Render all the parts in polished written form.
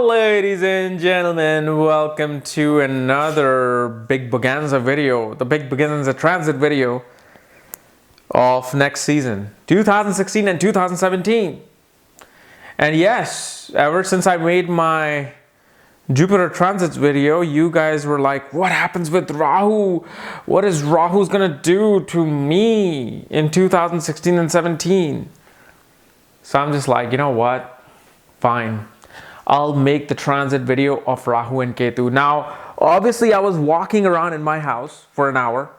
Ladies and gentlemen, welcome to another Big Bonanza video, the Big Bonanza transit video of next season, 2016 and 2017. And yes, ever since I made my Jupiter transits video, you guys were like, what happens with Rahu? What is Rahu's gonna do to me in 2016 and 17? So I'm just like, you know what? Fine. I'll make the transit video of Rahu and Ketu. Now, obviously I was walking around in my house for an hour.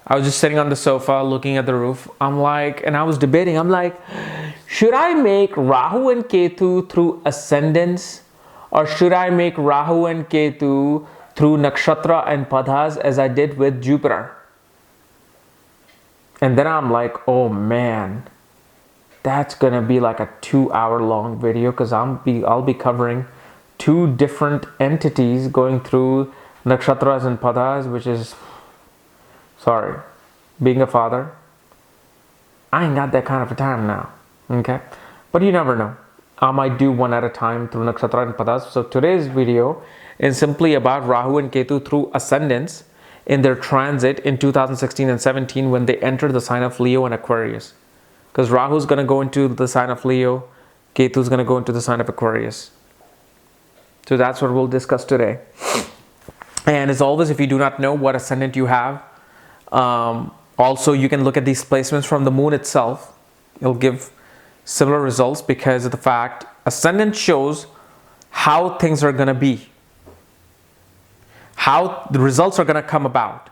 I was just sitting on the sofa looking at the roof. I'm like, and I was debating, I'm like, should I make Rahu and Ketu through ascendants? Or should I make Rahu and Ketu through nakshatra and padhas as I did with Jupiter? And then I'm like, oh man, that's gonna be like a 2-hour long video because I'll be covering two different entities going through nakshatras and padhas, which is, sorry, being a father, I ain't got that kind of a time now, okay? But you never know. I might do one at a time through nakshatra and padhas. So today's video is simply about Rahu and Ketu through ascendants in their transit in 2016 and 17 when they enter the sign of Leo and Aquarius. Because Rahu is going to go into the sign of Leo, Ketu is going to go into the sign of Aquarius. So that's what we'll discuss today. And as always, if you do not know what ascendant you have, also you can look at these placements from the moon itself. It'll give similar results because of the fact ascendant shows how things are going to be, how the results are going to come about.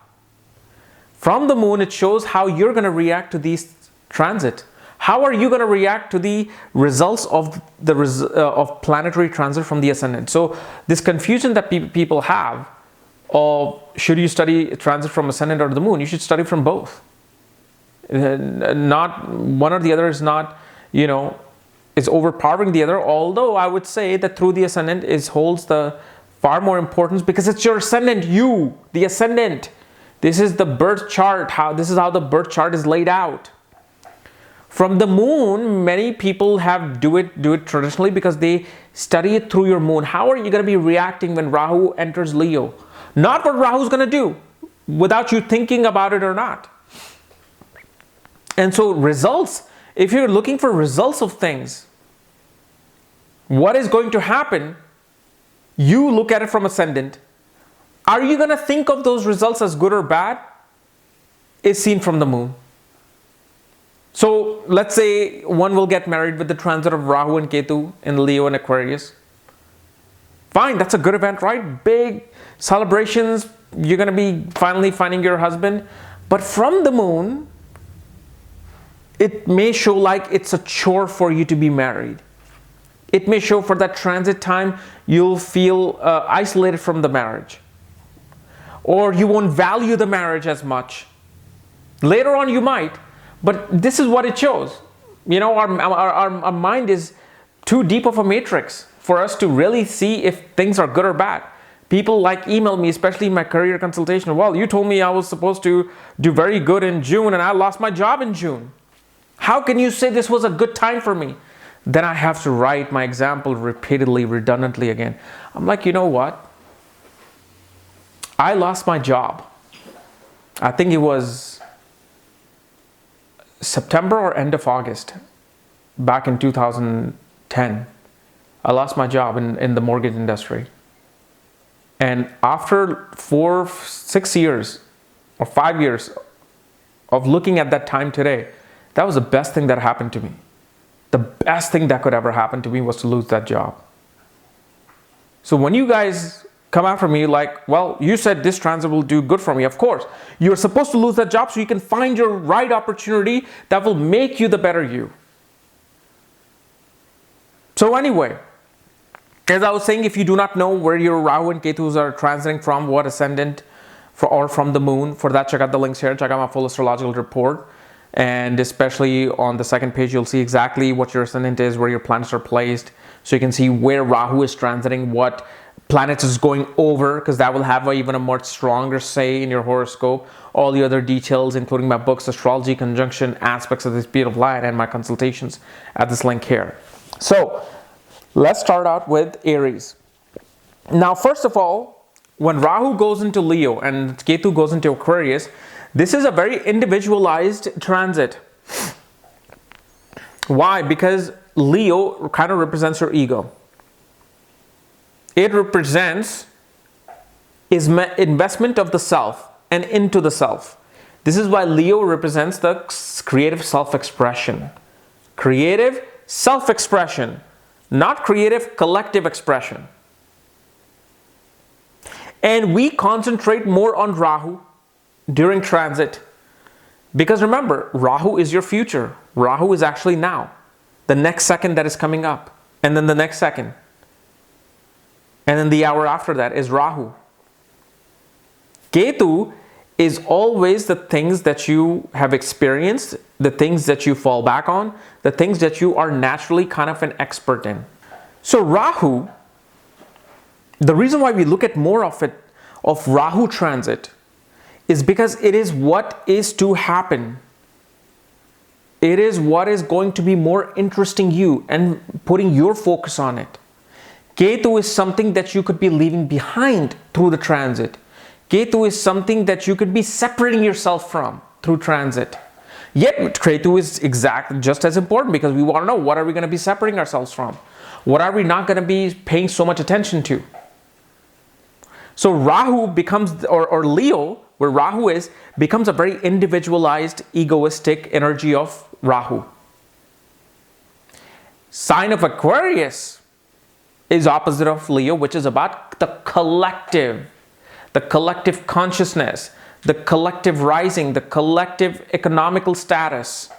From the moon, it shows how you're going to react to these transit. How are you going to react to the results of of planetary transit from the ascendant? So this confusion that people have of should you study transit from ascendant or the moon, you should study from both. Not one or the other is not, is overpowering the other. Although I would say that through the ascendant holds the far more importance because it's your ascendant, the ascendant. This is the birth chart. This is how the birth chart is laid out. From the moon, many people do it traditionally because they study it through your moon. How are you going to be reacting when Rahu enters Leo? Not what Rahu is going to do without you thinking about it or not. And so results, if you're looking for results of things, what is going to happen? You look at it from ascendant. Are you going to think of those results as good or bad? Is seen from the moon. So let's say one will get married with the transit of Rahu and Ketu in Leo and Aquarius. Fine, that's a good event, right? Big celebrations. You're going to be finally finding your husband. But from the moon, it may show like it's a chore for you to be married. It may show for that transit time, you'll feel isolated from the marriage. Or you won't value the marriage as much. Later on you might. But this is what it shows. Our mind is too deep of a matrix for us to really see if things are good or bad. People email me, especially in my career consultation. Well, you told me I was supposed to do very good in June and I lost my job in June. How can you say this was a good time for me? Then I have to write my example repeatedly, redundantly again. I'm like, you know what? I lost my job. I think it was September or end of August, back in 2010, I lost my job in the mortgage industry. And after 6 years or 5 years of looking at that time today, that was the best thing that happened to me. The best thing that could ever happen to me was to lose that job. So when you guys come after me like, well, you said this transit will do good for me. Of course, you're supposed to lose that job so you can find your right opportunity that will make you the better you. So anyway, as I was saying, if you do not know where your Rahu and Ketus are transiting from, what ascendant or from the moon, for that check out the links here, check out my full astrological report. And especially on the second page, you'll see exactly what your ascendant is, where your planets are placed. So you can see where Rahu is transiting, what planets is going over, because that will have even a much stronger say in your horoscope. All the other details, including my books, Astrology, Conjunction, Aspects of the Speed of Light, and my consultations at this link here. So Let's start out with Aries. Now, first of all, when Rahu goes into Leo and Ketu goes into Aquarius, this is a very individualized transit. Why? Because Leo kind of represents your ego. It represents investment of the self and into the self. This is why Leo represents the creative self-expression. Creative self-expression, not creative collective expression. And we concentrate more on Rahu during transit. Because remember, Rahu is your future. Rahu is actually now. The next second that is coming up. And then the next second. And then the hour after that is Rahu. Ketu is always the things that you have experienced, the things that you fall back on, the things that you are naturally kind of an expert in. So Rahu, the reason why we look at more of it, of Rahu transit, is because it is what is to happen. It is what is going to be more interesting you and putting your focus on it. Ketu is something that you could be leaving behind through the transit. Ketu is something that you could be separating yourself from through transit. Yet Ketu is just as important, because we want to know, what are we going to be separating ourselves from? What are we not going to be paying so much attention to? So Rahu becomes, or Leo, where Rahu is, becomes a very individualized, egoistic energy of Rahu. Sign of Aquarius is opposite of Leo, which is about the collective consciousness, the collective rising, the collective economical status.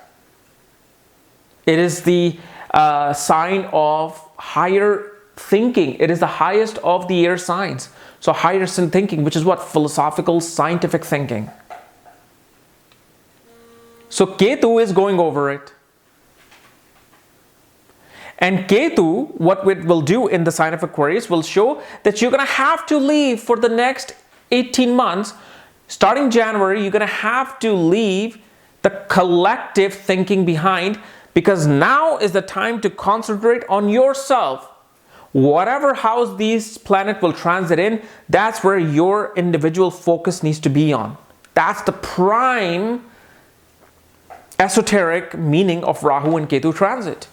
It is the sign of higher thinking. It is the highest of the air signs. So higher thinking, which is what? Philosophical, scientific thinking. So Ketu is going over it. And Ketu, what it will do in the sign of Aquarius, will show that you're going to have to leave for the next 18 months. Starting January, you're going to have to leave the collective thinking behind, because now is the time to concentrate on yourself. Whatever house these planets will transit in, that's where your individual focus needs to be on. That's the prime esoteric meaning of Rahu and Ketu transit.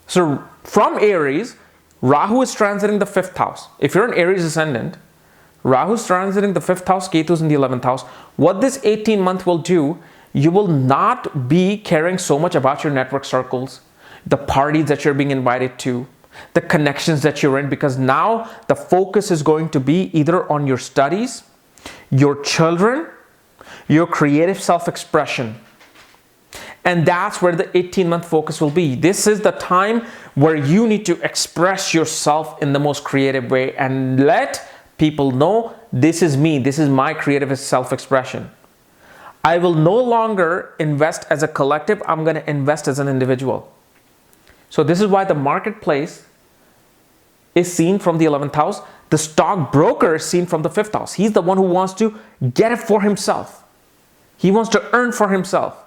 So from Aries, Rahu is transiting the 5th house. If you're an Aries ascendant, Rahu is transiting the 5th house, Ketu is in the 11th house. What this 18-month will do, you will not be caring so much about your network circles, the parties that you're being invited to, the connections that you're in, because now the focus is going to be either on your studies, your children, your creative self-expression. And that's where the 18-month focus will be. This is the time where you need to express yourself in the most creative way and let people know, this is me, this is my creative self-expression. I will no longer invest as a collective, I'm going to invest as an individual. So this is why the marketplace is seen from the 11th house. The stockbroker is seen from the 5th house. He's the one who wants to get it for himself. He wants to earn for himself.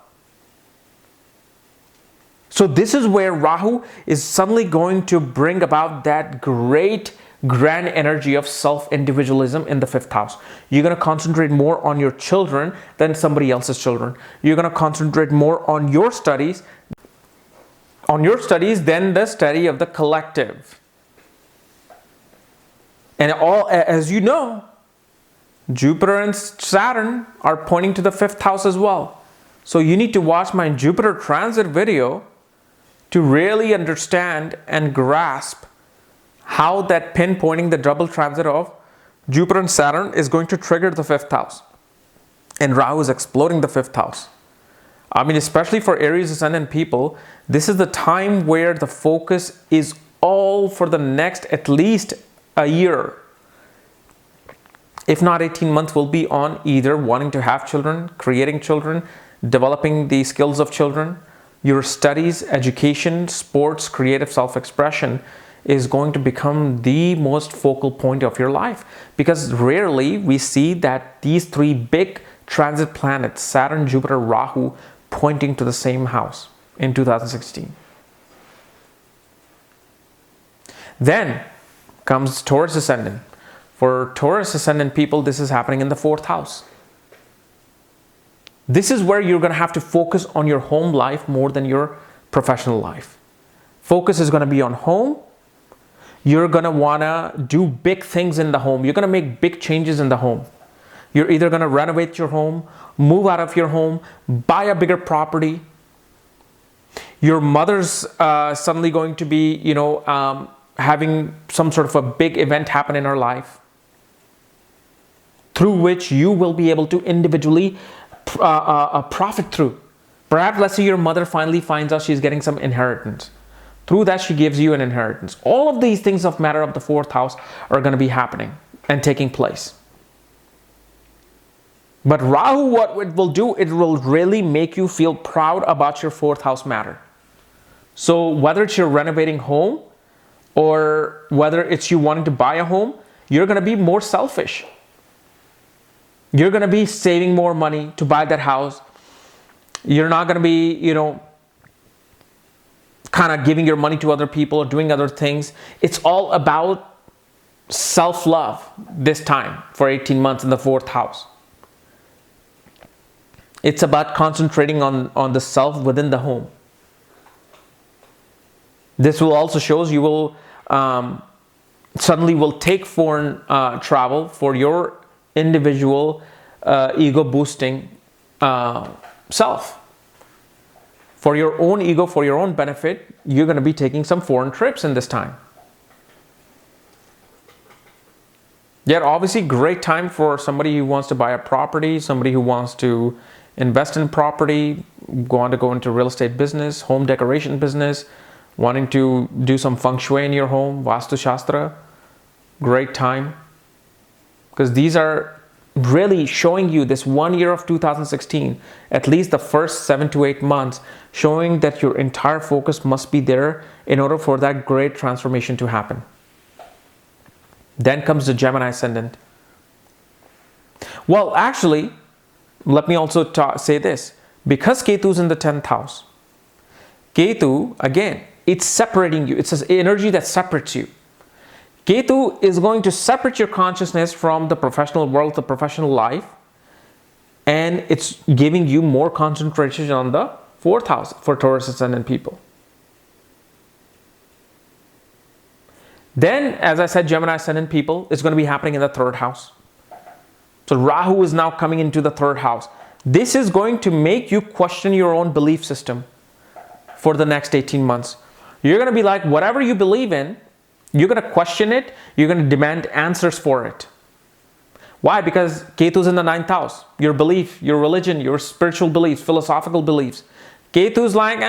So this is where Rahu is suddenly going to bring about that great grand energy of self-individualism in the 5th house. You're going to concentrate more on your children than somebody else's children. You're going to concentrate more on your studies than the study of the collective. And as you know, Jupiter and Saturn are pointing to the 5th house as well. So you need to watch my Jupiter transit video to really understand and grasp how that pinpointing the double transit of Jupiter and Saturn is going to trigger the 5th house. And Rahu is exploding the 5th house. I mean, especially for Aries Ascendant people, this is the time where the focus is all for the next at least a year, if not 18 months, will be on either wanting to have children, creating children, developing the skills of children. Your studies, education, sports, creative self-expression is going to become the most focal point of your life, because rarely we see that these three big transit planets, Saturn, Jupiter, Rahu, pointing to the same house in 2016. Then comes Taurus Ascendant. For Taurus Ascendant people, this is happening in the 4th house. This is where you're going to have to focus on your home life more than your professional life. Focus is going to be on home. You're going to want to do big things in the home. You're going to make big changes in the home. You're either going to renovate your home, move out of your home, buy a bigger property. Your mother's suddenly going to be, having some sort of a big event happen in her life, through which you will be able to individually profit through. Perhaps, let's say your mother finally finds out she's getting some inheritance. Through that, she gives you an inheritance. All of these things of matter of the 4th house are going to be happening and taking place. But Rahu, what it will do, it will really make you feel proud about your 4th house matter. So whether it's you're renovating home or whether it's you wanting to buy a home, you're going to be more selfish. You're going to be saving more money to buy that house. You're not going to be, kind of giving your money to other people or doing other things. It's all about self-love this time for 18 months in the 4th house. It's about concentrating on the self within the home. This will also shows you will suddenly will take foreign travel for your individual ego boosting self. For your own ego, for your own benefit, you're going to be taking some foreign trips in this time. Yet obviously great time for somebody who wants to buy a property, somebody who wants to invest in property, want to go into real estate business, home decoration business, wanting to do some feng shui in your home, Vastu Shastra. Great time. Because these are really showing you this 1 year of 2016, at least the first 7 to 8 months, showing that your entire focus must be there in order for that great transformation to happen. Then comes the Gemini Ascendant. Well, actually, let me also say this. Because Ketu is in the 10th house, Ketu, again, it's separating you. It's an energy that separates you. Ketu is going to separate your consciousness from the professional world, the professional life, and it's giving you more concentration on the 4th house for Taurus Ascendant people. Then, as I said, Gemini Ascendant people, it's going to be happening in the 3rd house. So Rahu is now coming into the 3rd house. This is going to make you question your own belief system for the next 18 months. You're going to be like, whatever you believe in, you're going to question it. You're going to demand answers for it. Why? Because Ketu's in the 9th house. Your belief, your religion, your spiritual beliefs, philosophical beliefs. Ketu's like,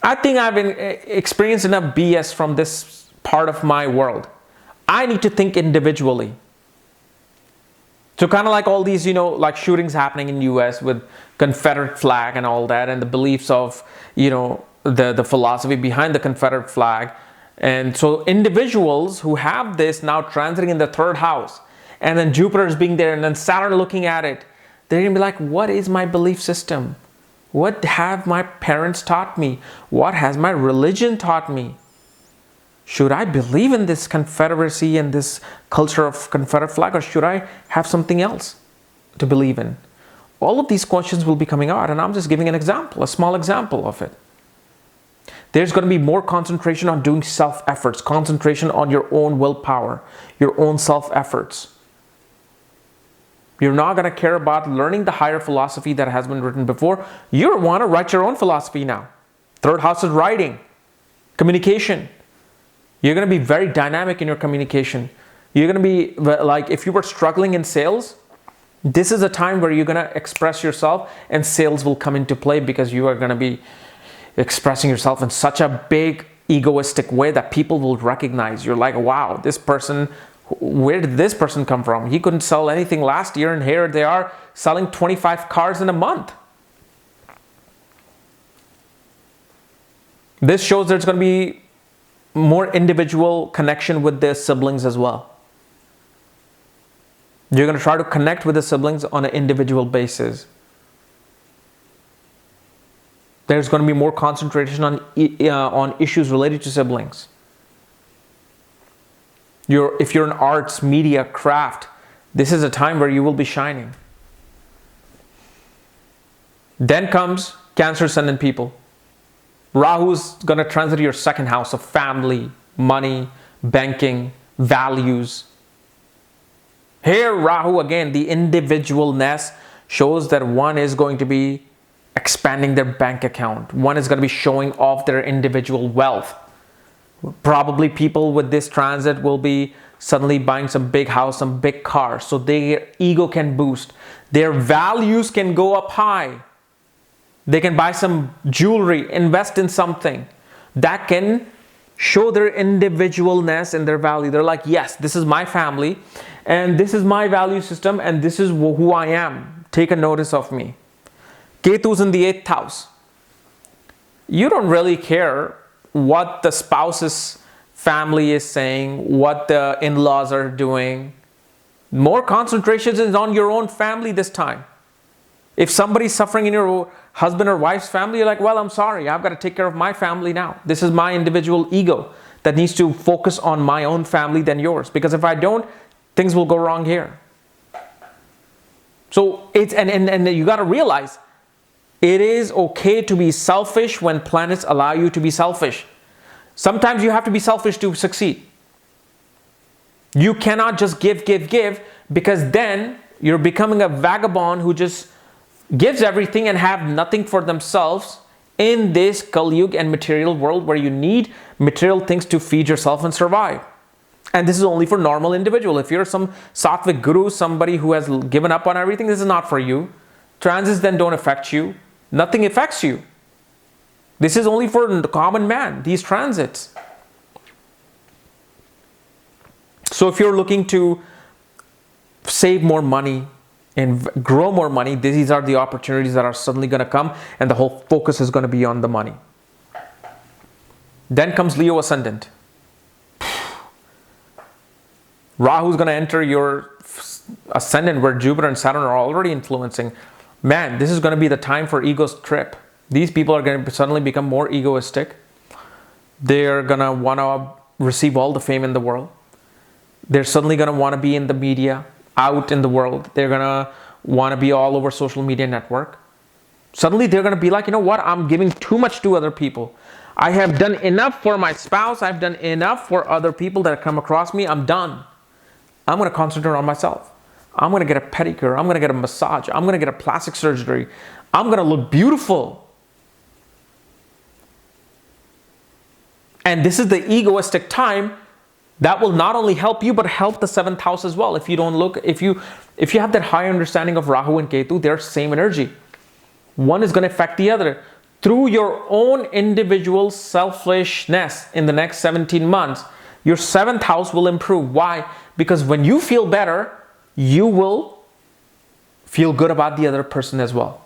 I think I've experienced enough BS from this part of my world. I need to think individually. So kind of like all these, like shootings happening in US with Confederate flag and all that, and the beliefs of, the philosophy behind the Confederate flag. And so individuals who have this now transiting in the 3rd house, and then Jupiter is being there, and then Saturn looking at it, they're going to be like, what is my belief system? What have my parents taught me? What has my religion taught me? Should I believe in this Confederacy and this culture of Confederate flag, or should I have something else to believe in? All of these questions will be coming out, and I'm just giving an example, a small example of it. There's going to be more concentration on doing self-efforts, concentration on your own willpower, your own self-efforts. You're not going to care about learning the higher philosophy that has been written before. You want to write your own philosophy now. 3rd house is writing, communication. You're going to be very dynamic in your communication. You're going to be like, if you were struggling in sales, this is a time where you're going to express yourself and sales will come into play, because you are going to be expressing yourself in such a big egoistic way that people will recognize. You're like, wow, this person, where did this person come from? He couldn't sell anything last year, and here they are selling 25 cars in a month. This shows there's going to be more individual connection with their siblings as well. You're going to try to connect with the siblings on an individual basis. There's going to be more concentration on issues related to siblings. If you're in arts, media, craft, this is a time where you will be shining. Then comes Cancer Ascendant people. Rahu's going to transit your second house of family, money, banking, values. Here, Rahu, again, the individualness shows that one is going to be expanding their bank account. One is going to be showing off their individual wealth. Probably people with this transit will be suddenly buying some big house, some big car, so their ego can boost. Their values can go up high. They can buy some jewelry, invest in something that can show their individualness and their value. They're like, yes, this is my family and this is my value system and this is who I am. Take a notice of me. Ketu's in the 8th house. You don't really care what the spouse's family is saying, what the in-laws are doing. More concentration is on your own family this time. If somebody's suffering in your husband or wife's family, you're like, well, I'm sorry, I've got to take care of my family now. This is my individual ego that needs to focus on my own family than yours. Because if I don't, things will go wrong here. So it's, and you got to realize, it is okay to be selfish when planets allow you to be selfish. Sometimes you have to be selfish to succeed. You cannot just give, because then you're becoming a vagabond who just gives everything and have nothing for themselves in this Kali Yuga and material world where you need material things to feed yourself and survive. And this is only for normal individual. If you're some Sattvic guru, somebody who has given up on everything, this is not for you. Transits then don't affect you. Nothing affects you. This is only for the common man, these transits. So if you're looking to save more money and grow more money, these are the opportunities that are suddenly going to come, and the whole focus is going to be on the money. Then comes Leo Ascendant. Rahu is going to enter your ascendant where Jupiter and Saturn are already influencing. Man, this is going to be the time for ego's trip. These people are going to suddenly become more egoistic. They're going to want to receive all the fame in the world. They're suddenly going to want to be in the media, out in the world. They're going to want to be all over social media network. Suddenly they're going to be like, you know what? I'm giving too much to other people. I have done enough for my spouse. I've done enough for other people that come across me. I'm done. I'm going to concentrate on myself. I'm going to get a pedicure. I'm going to get a massage. I'm going to get a plastic surgery. I'm going to look beautiful. And this is the egoistic time that will not only help you, but help the 7th house as well. If you don't look, if you have that high understanding of Rahu and Ketu, they're same energy. One is going to affect the other. Through your own individual selfishness in the next 17 months, your 7th house will improve. Why? Because when you feel better, you will feel good about the other person as well.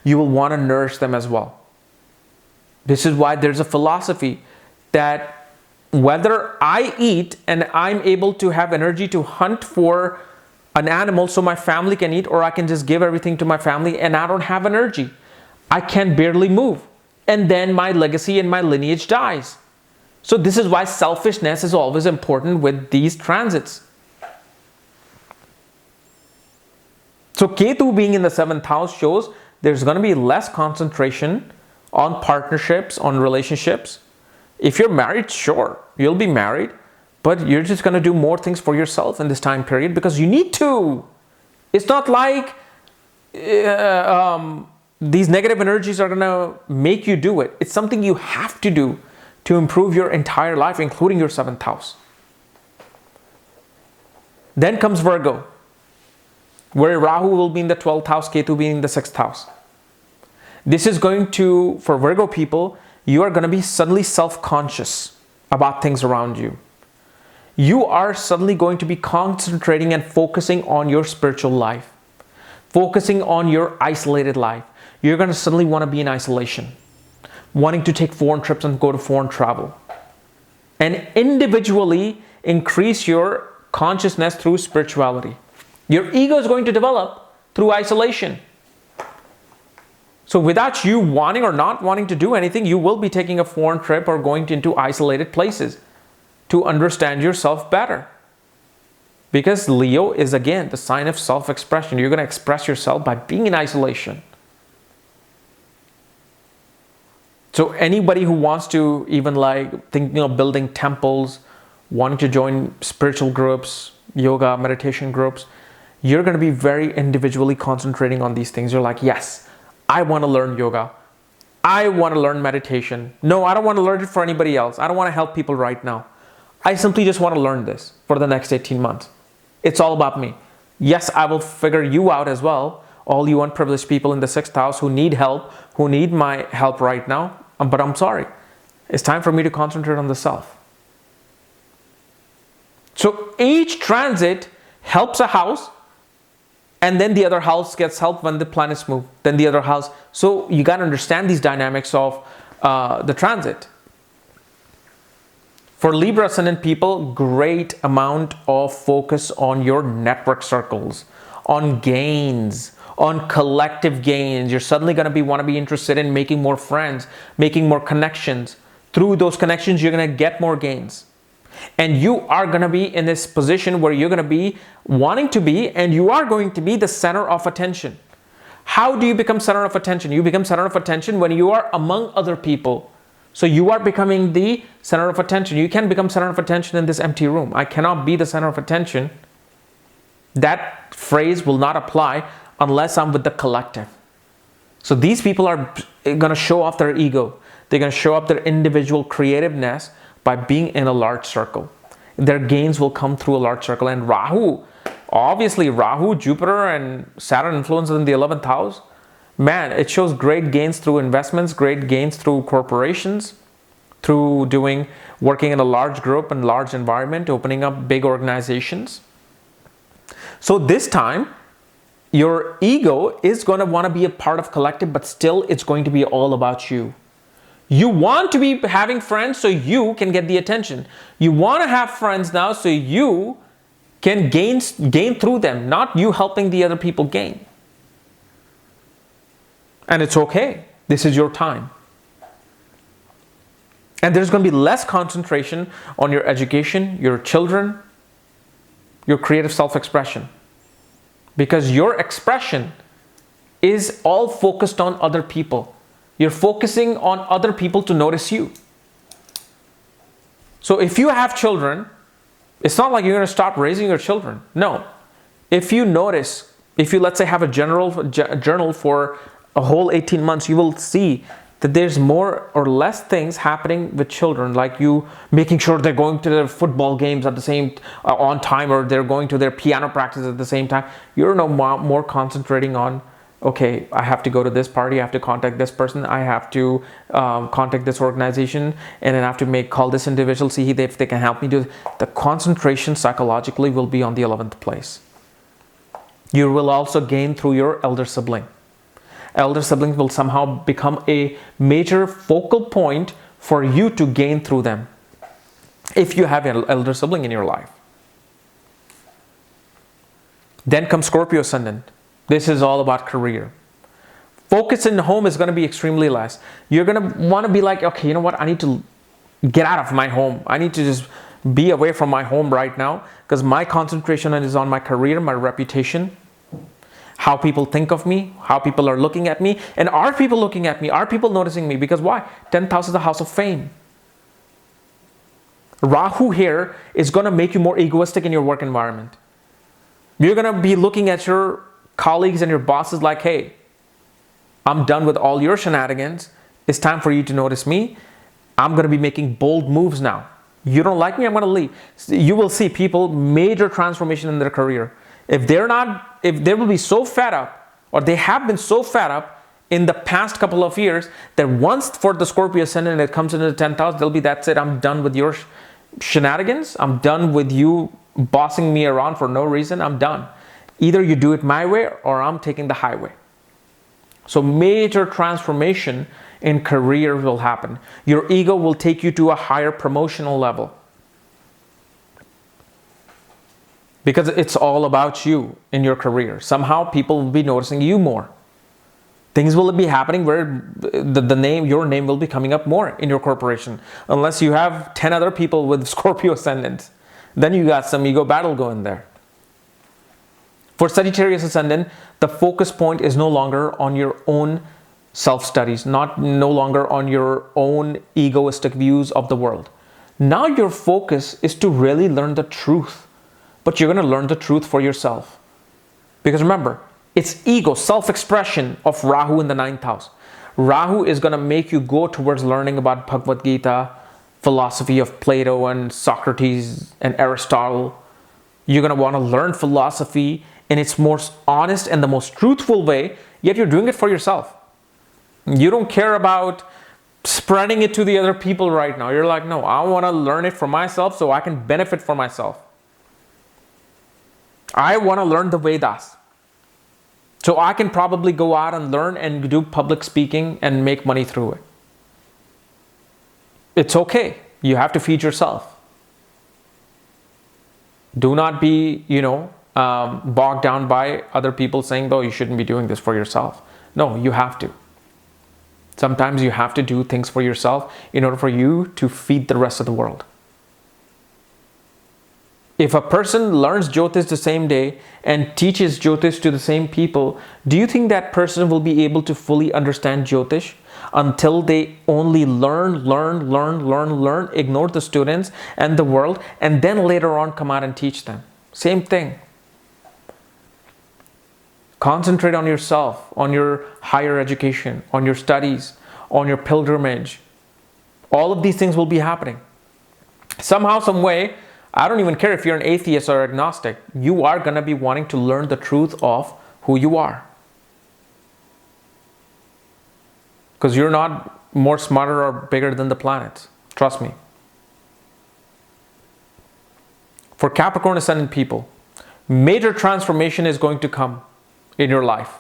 You will want to nourish them as well. This is why there's a philosophy that whether I eat and I'm able to have energy to hunt for an animal so my family can eat, or I can just give everything to my family and I don't have energy. I can barely move. And then my legacy and my lineage dies. So this is why selfishness is always important with these transits. So Ketu being in the 7th house shows there's going to be less concentration on partnerships, on relationships. If you're married, sure, you'll be married, but you're just going to do more things for yourself in this time period because you need to. It's not like these negative energies are going to make you do it. It's something you have to do to improve your entire life, including your 7th house. Then comes Virgo, where Rahu will be in the 12th house, Ketu being in the 6th house. This is going to, for Virgo people, you are going to be suddenly self-conscious about things around you. You are suddenly going to be concentrating and focusing on your spiritual life, focusing on your isolated life. You're going to suddenly want to be in isolation, wanting to take foreign trips and go to foreign travel, and individually increase your consciousness through spirituality. Your ego is going to develop through isolation. So without you wanting or not wanting to do anything, you will be taking a foreign trip or going into isolated places to understand yourself better. Because Leo is, again, the sign of self-expression. You're going to express yourself by being in isolation. So anybody who wants to even like thinking of building temples, wanting to join spiritual groups, yoga, meditation groups, you're going to be very individually concentrating on these things. You're like, yes, I want to learn yoga. I want to learn meditation. No, I don't want to learn it for anybody else. I don't want to help people right now. I simply just want to learn this for the next 18 months. It's all about me. Yes, I will figure you out as well. All you unprivileged people in the 6th house who need help, who need my help right now. But I'm sorry. It's time for me to concentrate on the self. So each transit helps a house, and then the other house gets help when the planets move. Then the other house. So you got to understand these dynamics of the transit. For Libra Ascendant people, great amount of focus on your network circles, on gains, on collective gains. You're suddenly going to want to be interested in making more friends, making more connections. Through those connections, you're going to get more gains. And you are going to be in this position where you're going to be wanting to be, and you are going to be the center of attention. How do you become center of attention? You become center of attention when you are among other people. So you are becoming the center of attention. You can't become center of attention in this empty room. I cannot be the center of attention. That phrase will not apply unless I'm with the collective. So these people are going to show off their ego. They're going to show up their individual creativeness by being in a large circle. Their gains will come through a large circle. And Rahu, obviously Rahu, Jupiter, and Saturn influences in the 11th house. Man, it shows great gains through investments, great gains through corporations, through working in a large group and large environment, opening up big organizations. So this time, your ego is going to want to be a part of collective, but still it's going to be all about you. You want to be having friends so you can get the attention. You want to have friends now so you can gain through them, not you helping the other people gain. And it's okay. This is your time. And there's going to be less concentration on your education, your children, your creative self-expression. Because your expression is all focused on other people. You're focusing on other people to notice you. So if you have children, it's not like you're going to stop raising your children. No. If you notice, if you, let's say, have a journal for a whole 18 months, you will see that there's more or less things happening with children, like you making sure they're going to their football games at the same on time, or they're going to their piano practice at the same time. You're no more concentrating on, okay, I have to go to this party, I have to contact this person, I have to contact this organization, and then I have to call this individual, see if they can help me do it. The concentration psychologically will be on the 11th place. You will also gain through your elder sibling. Elder siblings will somehow become a major focal point for you to gain through them, if you have an elder sibling in your life. Then comes Scorpio Ascendant. This is all about career. Focus in home is going to be extremely less. You're going to want to be like, okay, you know what? I need to get out of my home. I need to just be away from my home right now, because my concentration is on my career, my reputation, how people think of me, how people are looking at me. And are people looking at me? Are people noticing me? Because why? 10th house is the house of fame. Rahu here is going to make you more egoistic in your work environment. You're going to be looking at your colleagues and your bosses like, hey, I'm done with all your shenanigans. It's time for you to notice me. I'm going to be making bold moves now. You don't like me, I'm going to leave. You will see people, major transformation in their career. If they will be so fed up, or they have been so fed up in the past couple of years, that once for the Scorpio Ascendant it comes into the 10th house, they'll be, that's it, I'm done with your shenanigans. I'm done with you bossing me around for no reason. I'm done. Either you do it my way or I'm taking the highway. So major transformation in career will happen. Your ego will take you to a higher promotional level, because it's all about you in your career. Somehow people will be noticing you more. Things will be happening where your name will be coming up more in your corporation. Unless you have 10 other people with Scorpio ascendant. Then you got some ego battle going there. For Sagittarius ascendant, the focus point is no longer on your own self-studies, no longer on your own egoistic views of the world. Now your focus is to really learn the truth. But you're going to learn the truth for yourself. Because remember, it's ego, self-expression of Rahu in the 9th house. Rahu is going to make you go towards learning about Bhagavad Gita, philosophy of Plato and Socrates and Aristotle. You're going to want to learn philosophy in its most honest and the most truthful way, yet you're doing it for yourself. You don't care about spreading it to the other people right now. You're like, no, I want to learn it for myself so I can benefit for myself. I want to learn the Vedas. So I can probably go out and learn and do public speaking and make money through it. It's okay. You have to feed yourself. Do not be, bogged down by other people saying, oh, you shouldn't be doing this for yourself. No, you have to. Sometimes you have to do things for yourself in order for you to feed the rest of the world. If a person learns Jyotish the same day and teaches Jyotish to the same people, do you think that person will be able to fully understand Jyotish until they only learn, ignore the students and the world, and then later on come out and teach them? Same thing. Concentrate on yourself, on your higher education, on your studies, on your pilgrimage. All of these things will be happening. Somehow, some way, I don't even care if you're an atheist or agnostic, you are going to be wanting to learn the truth of who you are. Because you're not more smarter or bigger than the planets. Trust me. For Capricorn ascendant people, major transformation is going to come in your life.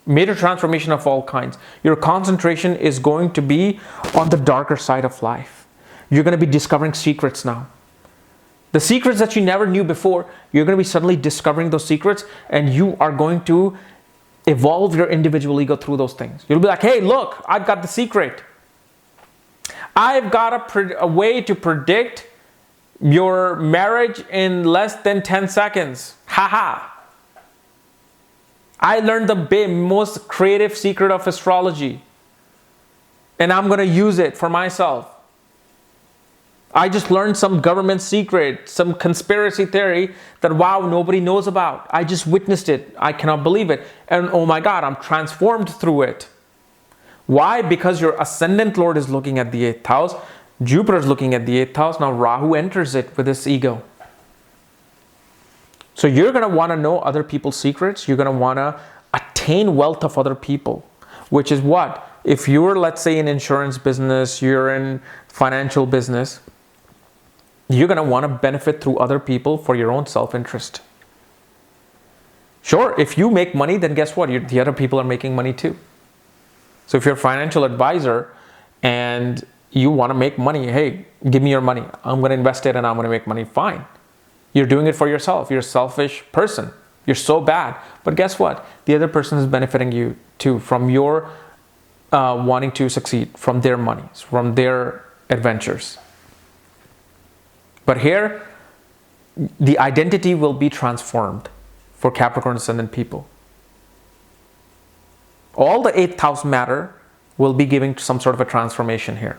Major transformation of all kinds. Your concentration is going to be on the darker side of life. You're going to be discovering secrets now. The secrets that you never knew before, you're going to be suddenly discovering those secrets, and you are going to evolve your individual ego through those things. You'll be like, hey, look, I've got the secret. I've got a way to predict your marriage in less than 10 seconds. Haha. I learned the most creative secret of astrology, and I'm going to use it for myself. I just learned some government secret, some conspiracy theory that, wow, nobody knows about. I just witnessed it. I cannot believe it. And oh my God, I'm transformed through it. Why? Because your ascendant lord is looking at the 8th house. Jupiter is looking at the 8th house. Now Rahu enters it with his ego. So you're going to want to know other people's secrets. You're going to want to attain wealth of other people, which is what? If you're, let's say, in insurance business, you're in financial business, you're going to want to benefit through other people for your own self-interest. Sure, if you make money, then guess what? The other people are making money too. So if you're a financial advisor and you want to make money, hey, give me your money. I'm going to invest it and I'm going to make money. Fine. You're doing it for yourself. You're a selfish person. You're so bad. But guess what? The other person is benefiting you too from your wanting to succeed, from their money, from their adventures. But here, the identity will be transformed for Capricorn ascendant people. All the 8th house matter will be giving some sort of a transformation here.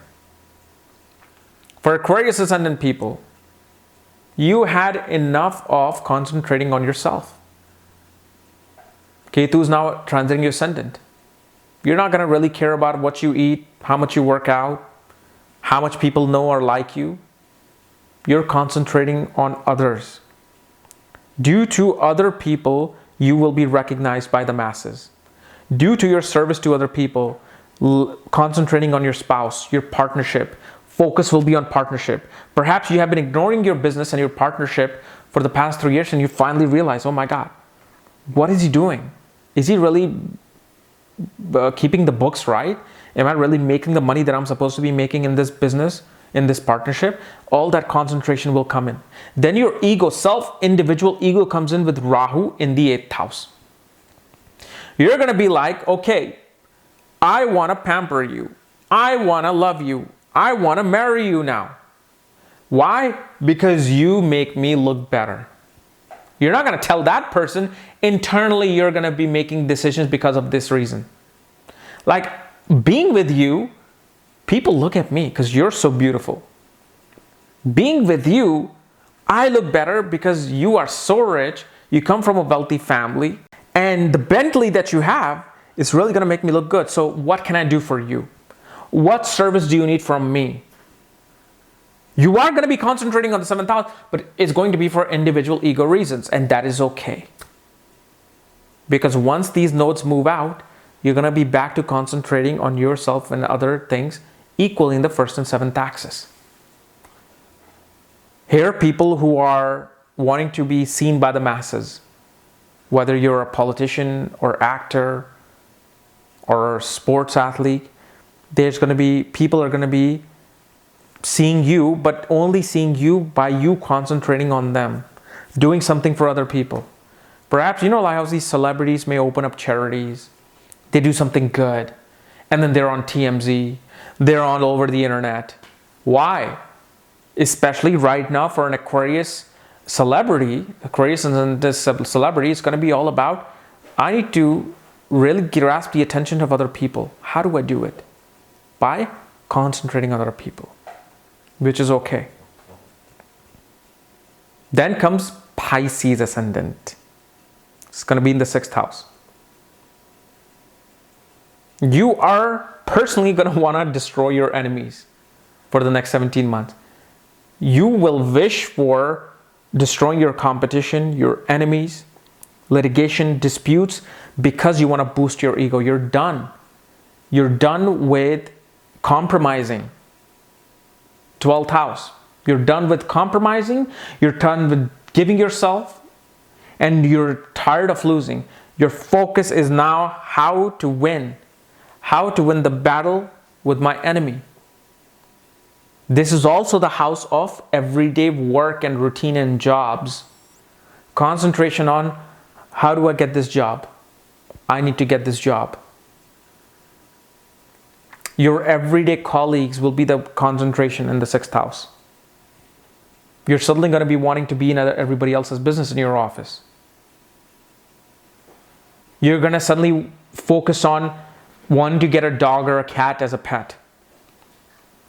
For Aquarius ascendant people, you had enough of concentrating on yourself. Ketu is now transiting your ascendant. You're not going to really care about what you eat, how much you work out, how much people know or like you. You're concentrating on others. Due to other people, you will be recognized by the masses. Due to your service to other people, concentrating on your spouse, your partnership, focus will be on partnership. Perhaps you have been ignoring your business and your partnership for the past 3 years and you finally realize, oh my God, what is he doing? Is he really keeping the books right? Am I really making the money that I'm supposed to be making in this business, in this partnership? All that concentration will come in. Then your ego, individual ego comes in with Rahu in the 8th house. You're going to be like, okay, I want to pamper you. I want to love you. I want to marry you now. Why? Because you make me look better. You're not going to tell that person. Internally, you're going to be making decisions because of this reason. Like being with you, people look at me because you're so beautiful. Being with you, I look better because you are so rich. You come from a wealthy family. And the Bentley that you have is really going to make me look good. So what can I do for you? What service do you need from me? You are going to be concentrating on the 7th house, but it's going to be for individual ego reasons, and that is okay. Because once these nodes move out, you're going to be back to concentrating on yourself and other things equally in the 1st and 7th axis. Here are people who are wanting to be seen by the masses. Whether you're a politician or actor or a sports athlete, people are going to be seeing you, but only seeing you by you concentrating on them, doing something for other people. Perhaps, like how these celebrities may open up charities, they do something good, and then they're on TMZ, they're all over the internet. Why? Especially right now for an Aquarius celebrity, Aquarius and this celebrity is going to be all about, I need to really grasp the attention of other people. How do I do it? By concentrating on other people, which is okay. Then comes Pisces Ascendant. It's going to be in the 6th house. You are personally going to want to destroy your enemies for the next 17 months. You will wish for destroying your competition, your enemies, litigation, disputes, because you want to boost your ego. You're done. You're done with compromising. 12th house. You're done with compromising. You're done with giving yourself, and you're tired of losing. Your focus is now how to win the battle with my enemy. This is also the house of everyday work and routine and jobs. Concentration on, how do I get this job? I need to get this job. Your everyday colleagues will be the concentration in the 6th house. You're suddenly going to be wanting to be in everybody else's business in your office. You're going to suddenly focus on wanting to get a dog or a cat as a pet.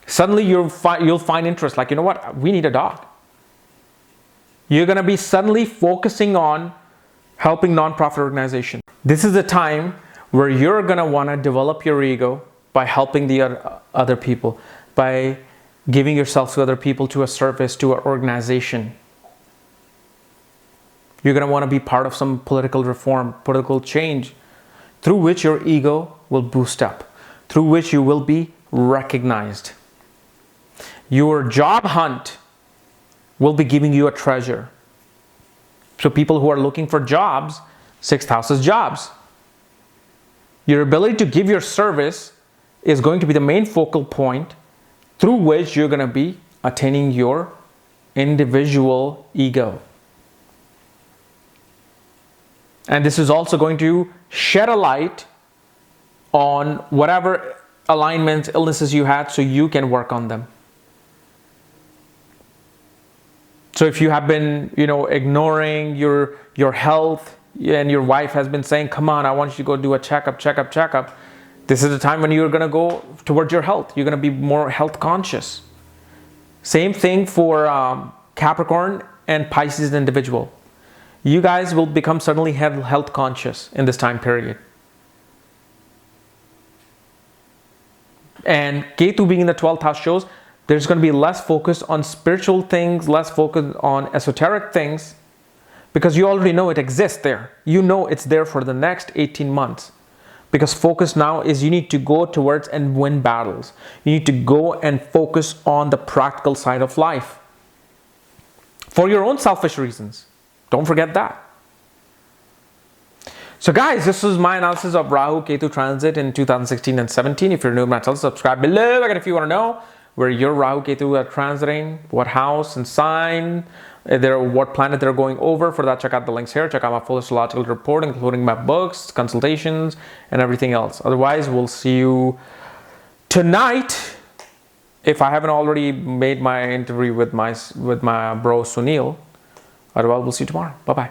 Suddenly you'll find interest, like, you know what, we need a dog. You're going to be suddenly focusing on helping nonprofit organizations. This is the time where you're going to want to develop your ego by helping the other people, by giving yourself to other people, to a service, to an organization. You're going to want to be part of some political reform, political change, through which your ego will boost up, through which you will be recognized. Your job hunt will be giving you a treasure. So people who are looking for jobs, 6th house is jobs. Your ability to give your service is going to be the main focal point through which you're going to be attaining your individual ego. And this is also going to shed a light on whatever alignments, illnesses you had, so you can work on them. So if you have been, ignoring your health, and your wife has been saying, come on, I want you to go do a checkup. This is the time when you're going to go towards your health. You're going to be more health conscious. Same thing for Capricorn and Pisces individual. You guys will become suddenly health conscious in this time period. And Ketu being in the 12th house shows there's going to be less focus on spiritual things, less focus on esoteric things, because you already know it exists there. You know it's there for the next 18 months. Because focus now is you need to go towards and win battles. You need to go and focus on the practical side of life. For your own selfish reasons. Don't forget that. So guys, this is my analysis of Rahu Ketu transit in 2016 and 17. If you're new to my channel, subscribe below. Again, if you want to know where your Rahu Ketu are transiting, what house and sign, what planet they're going over. For that, check out the links here. Check out my full astrological report, including my books, consultations, and everything else. Otherwise, we'll see you tonight. If I haven't already made my interview with my bro Sunil, otherwise we'll see you tomorrow. Bye bye.